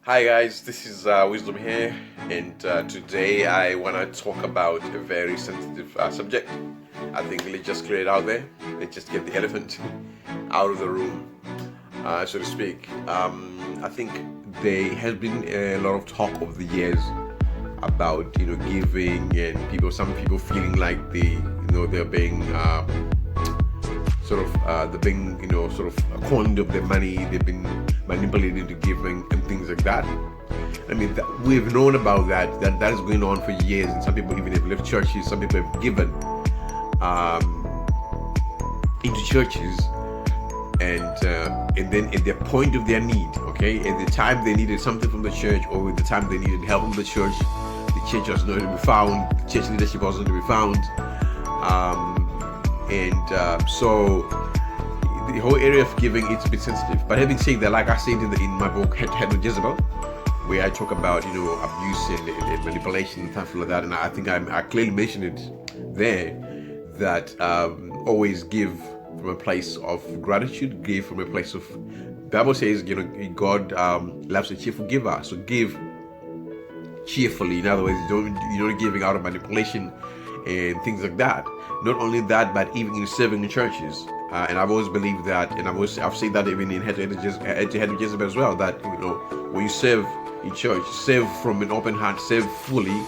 Hi guys, this is Wisdom here, and today I want to talk about a very sensitive subject. I think let's just clear it out there. Let's just get the elephant out of the room, so to speak. I think there has been a lot of talk over the years about giving, and some people feeling like they're being they're being sort of coined of their money. They've been manipulated into giving and things like that. I mean, we've known about that is going on for years, and some people even have left churches. Some people have given into churches, and then at the point of their need, okay, at the time they needed something from the church, or at the time they needed help from the church was nowhere to be found. The church leadership wasn't to be found. So the whole area of giving, it's a bit sensitive. But having said that, like I said in my book Head with Jezebel, where I talk about abuse and manipulation and stuff like that, and I think I clearly mentioned it there, that always give from a place of gratitude, give from a place of, Bible says God loves a cheerful giver, so give cheerfully. In other words, you're not giving out of manipulation and things like that. Not only that, but even in serving in churches. And I've always believed that, and I've said that even in Head with Jezebel as well, that when you serve in church, serve from an open heart, serve fully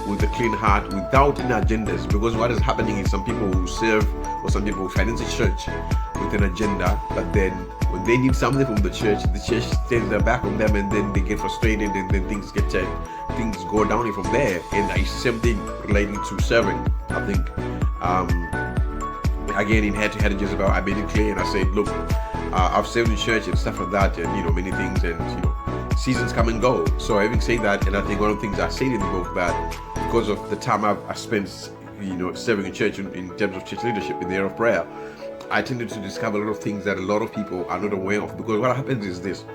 with a clean heart, without any agendas. Because what is happening is some people who serve, or some people who finance a church with an agenda, but then when they need something from the church turns their back on them, and then they get frustrated, and then things go down from there. And it's the same thing relating to serving. I think again in Head with Jezebel, I made it clear, and I said, look, I've served in church and stuff like that, and many things, and seasons come and go. So having said that, and I think one of the things I said in the book, that because of the time I spent serving in church in terms of church leadership in the area of prayer, I tended to discover a lot of things that a lot of people are not aware of. Because what happens is this: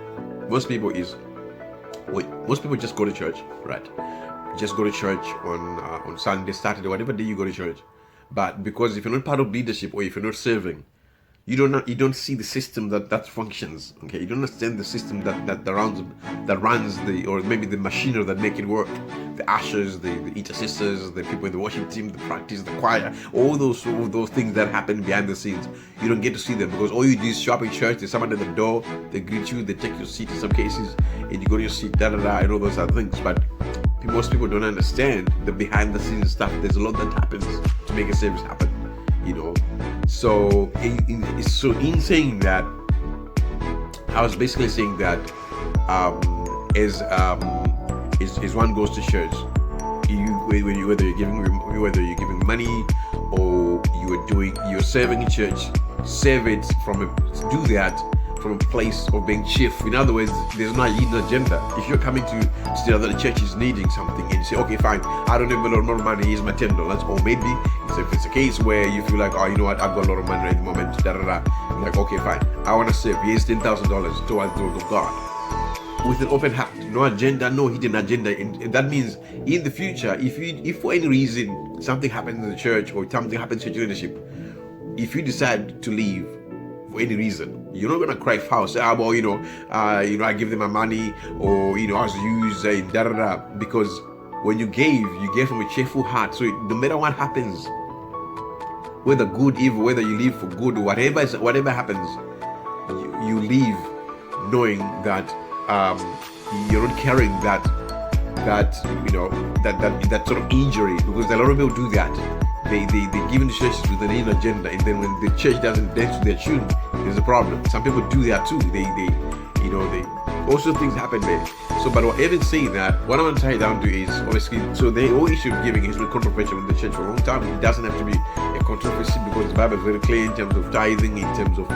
most people just go to church, right? Just go to church on Sunday, Saturday, whatever day you go to church. But because if you're not part of leadership, or if you're not serving, you don't see the system that functions. Okay, you don't understand the system that runs the, or maybe the machinery that make it work. The ushers, the intercessors, the people in the worship team, the practice, the choir, all those things that happen behind the scenes. You don't get to see them, because all you do is show up in church. There's someone at the door. They greet you. They take your seat in some cases, and you go to your seat. And all those other things. But most people don't understand the behind the scenes stuff. There's a lot that happens to make a service happen. So in saying that, I was basically saying that as one goes to church, whether you're giving money, or you're serving in church, do that from a place of being cheerful. In other words, there's no hidden agenda. If you're coming to see that the church is needing something, and you say, okay, fine, I don't have a lot more money, here's my $10, or maybe if it's a case where you feel like, oh, you know what, I've got a lot of money at the moment, you're like, okay, fine, I want to save, here's $10,000 towards the work of God, with an open heart, no agenda, no hidden agenda. And that means in the future, if for any reason something happens in the church, or something happens to church leadership, if you decide to leave for any reason, you're not gonna cry foul, say, I give them my money, or I was used, because when you gave from a cheerful heart. So no matter what happens, whether good, evil, whether you leave for good, or whatever happens, you leave knowing that you're not carrying that sort of injury, because a lot of people do that. They give in the churches with an hidden agenda, and then when the church doesn't dance to their tune, there's a problem. Some people do that too. They also things happen there. So, but even saying that, what I want to tie it down to is, obviously, so the whole issue of giving has been controversial in the church for a long time. It doesn't have to be a controversy, because the Bible is very clear in terms of tithing, in terms of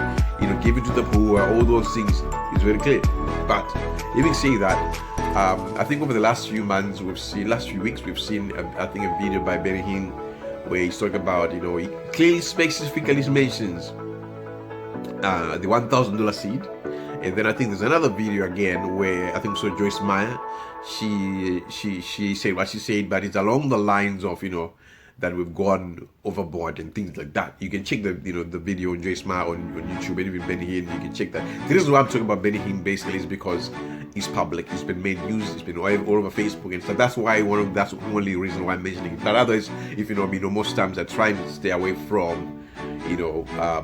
giving to the poor, all those things is very clear. But even saying that, I think over the last few weeks, we've seen I think a video by Hinn, where he's talking about, he clearly specifically mentions the $1,000 seed. And then I think there's another video again where I think so Joyce Meyer, she said what she said, but it's along the lines of that we've gone overboard and things like that. You can check the the video on Jay Smart on YouTube, and even Benny Hinn. You can check that. The reason why I'm talking about Benny Hinn basically is because it's public. It's been made news. It's been all over Facebook and stuff. That's why that's the only reason why I'm mentioning it. But otherwise, if you know me, most times I try to stay away from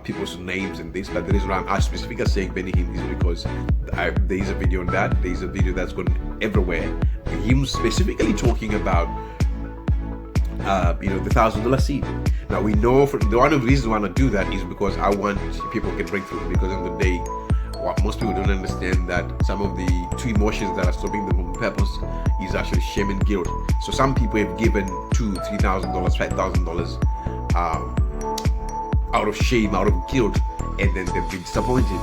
people's names and this. But the reason why I'm specifically saying Benny Hinn is because there is a video on that. There is a video that's gone everywhere. Him specifically talking about the $1,000 seed. Now we know one of the reasons I want to do that is because I want people to get breakthrough. Because in the day, what most people don't understand that some of the two emotions that are stopping them from purpose is actually shame and guilt. So some people have given $2,000, $3,000, $5,000 out of shame, out of guilt, and then they've been disappointed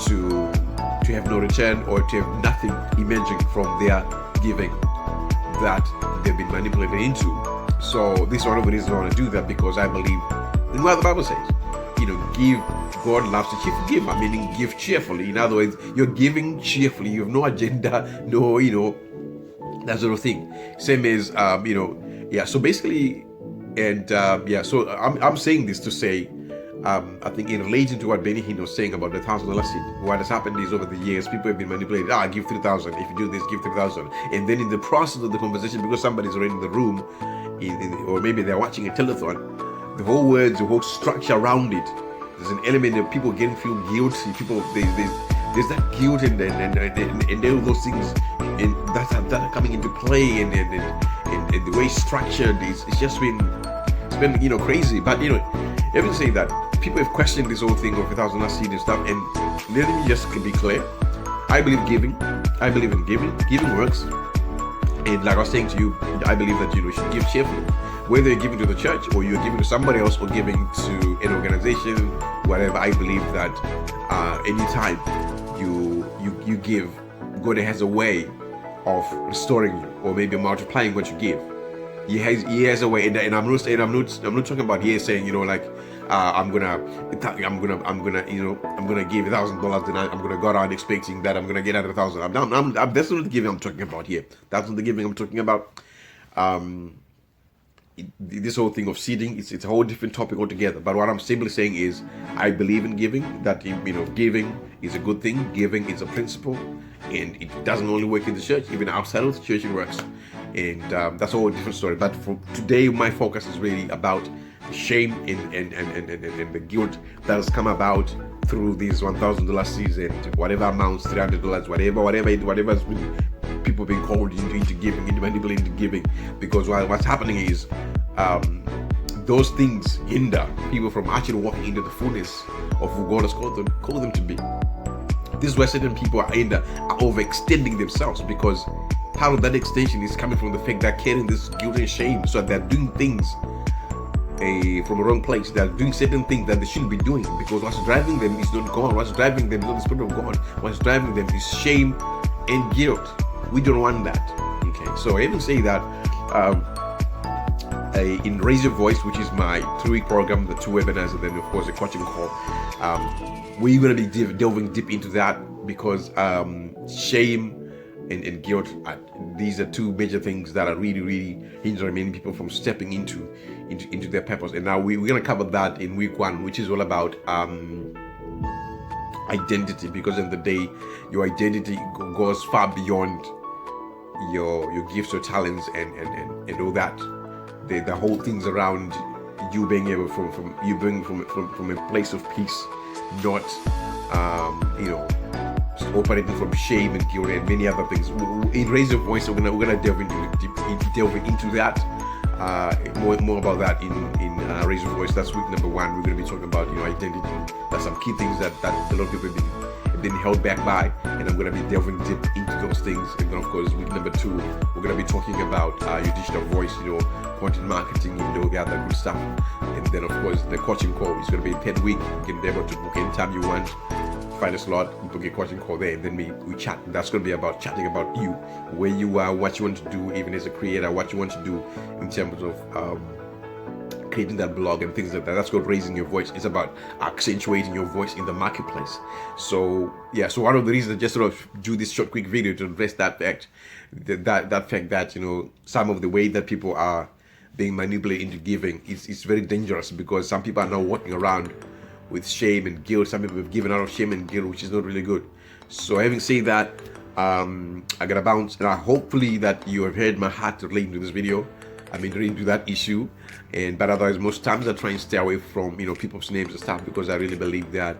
to have no return or to have nothing emerging from their giving that they've been manipulated into. So this is one of the reasons I want to do that, because I believe in what the Bible says. Give. God loves to cheerfully give. Meaning give cheerfully. In other words, you're giving cheerfully. You have no agenda, no, that sort of thing. Same as, So basically, and so I'm saying this to say, I think in relation to what Benny Hinn was saying about the $1,000 seed, what has happened is over the years, people have been manipulated. Give 3,000. If you do this, give 3,000. And then in the process of the conversation, because somebody's already in the room, or maybe they're watching a telethon, the whole words, the whole structure around it, there's an element of people feel guilty. People, there's that guilt and all those things, and that are coming into play, and the way it's structured it's just been crazy. But even say that people have questioned this whole thing of $1,000 seed and stuff, and let me just be clear. I believe giving. I believe in giving. Giving works, and like I was saying to you, I believe that you should give cheerfully. Whether you're giving to the church or you're giving to somebody else or giving to an organization, whatever, I believe that anytime you give, God has a way of restoring you, or maybe multiplying what you give. He has a way, and I'm not talking about here saying I'm gonna give $1,000, then I'm gonna go around expecting that I'm gonna get out of 1,000. That's not the giving I'm talking about here. That's not the giving I'm talking about. This whole thing of seeding, it's a whole different topic altogether. But what I'm simply saying is, I believe in giving. That giving is a good thing. Giving is a principle, and it doesn't only work in the church. Even outside of the church, it works. And that's a whole different story. But for today, my focus is really about shame and the guilt that has come about through these $1,000 seeds and whatever amounts, $300, whatever has been. People being called into giving, into manipulating into giving, because what's happening is those things hinder people from actually walking into the fullness of who God has called them to be. This is where certain people are overextending themselves, because part of that extension is coming from the fact they're carrying this guilt and shame, so they're doing things from the wrong place. They're doing certain things that they shouldn't be doing, because what's driving them is not God. What's driving them is not the Spirit of God. What's driving them is shame and guilt. We don't want that. Okay, so I even say that in Raise Your Voice, which is my 3-week program, the 2 webinars, and then of course a coaching call, we're going to be delving deep into that, because shame and guilt, these are 2 major things that are really, really hindering many people from stepping into their purpose. And now we're going to cover that in week 1, which is all about identity, because in the day, your identity goes far beyond your gifts or talents and all that. The whole things around you being able from a place of peace, not operating from shame and guilt and many other things. In Raise Your Voice, we're gonna delve into that. More about that in Raise Your Voice. That's week number 1. We're going to be talking about identity. That's some key things that a lot of people have been held back by, and I'm going to be delving deep into those things. And then of course week number 2, we're going to be talking about your digital voice, content marketing, the other good stuff. And then of course the coaching call is going to be per week. You can be able to book anytime you want. Find a slot, book a coaching call there, and then we chat. That's going to be about chatting about you, where you are, what you want to do, even as a creator, what you want to do in terms of creating that blog and things like that. That's called raising your voice. It's about accentuating your voice in the marketplace. So one of the reasons I just sort of do this short, quick video to address that fact, that fact that some of the way that people are being manipulated into giving. It's very dangerous, because some people are now walking around with shame and guilt. Some people have given out of shame and guilt, which is not really good. So having said that, I gotta bounce, and hopefully that you have heard my heart relating to this video. I mean, relating to that issue, but otherwise, most times I try and stay away from people's names and stuff, because I really believe that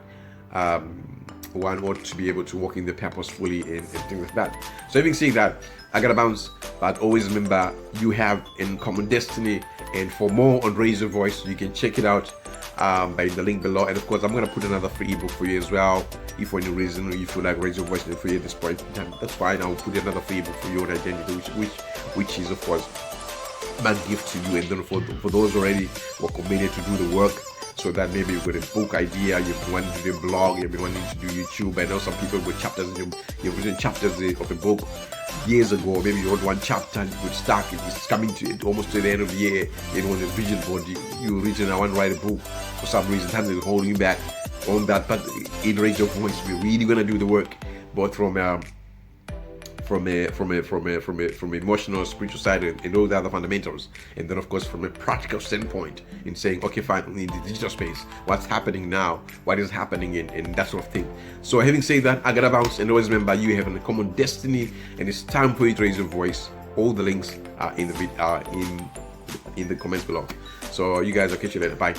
one ought to be able to walk in the purpose fully and things like that. So having said that, I gotta bounce, but always remember you have in common destiny. And for more on Raise Your Voice, you can check it out by the link below. And of course, I'm gonna put another free ebook for you as well. If for any reason you feel like Raise Your Voice is free at this point in time, that's fine. I'll put another free ebook for you on identity, which is of course my gift to you. And then for those already who are committed to do the work, so that maybe you've got a book idea, you've been wanting to do a blog, you've been wanting to do YouTube. I know some people with chapters, you've written chapters of a book years ago. Maybe you wrote one chapter and you got stuck. It's coming to almost to the end of the year. On the vision board, you originally I want to write a book. For some reason, time is holding you back on that. But in Raise Your Voice, we're really gonna do the work, both from emotional, spiritual side, and all the other fundamentals, and then of course from a practical standpoint, in saying, okay, fine, in the digital space, what's happening now, what is happening, and that sort of thing. So having said that, I gotta bounce, and always remember you have a common destiny, and it's time for you to raise your voice. All the links are in the comments below. So you guys, I'll catch you later. Bye.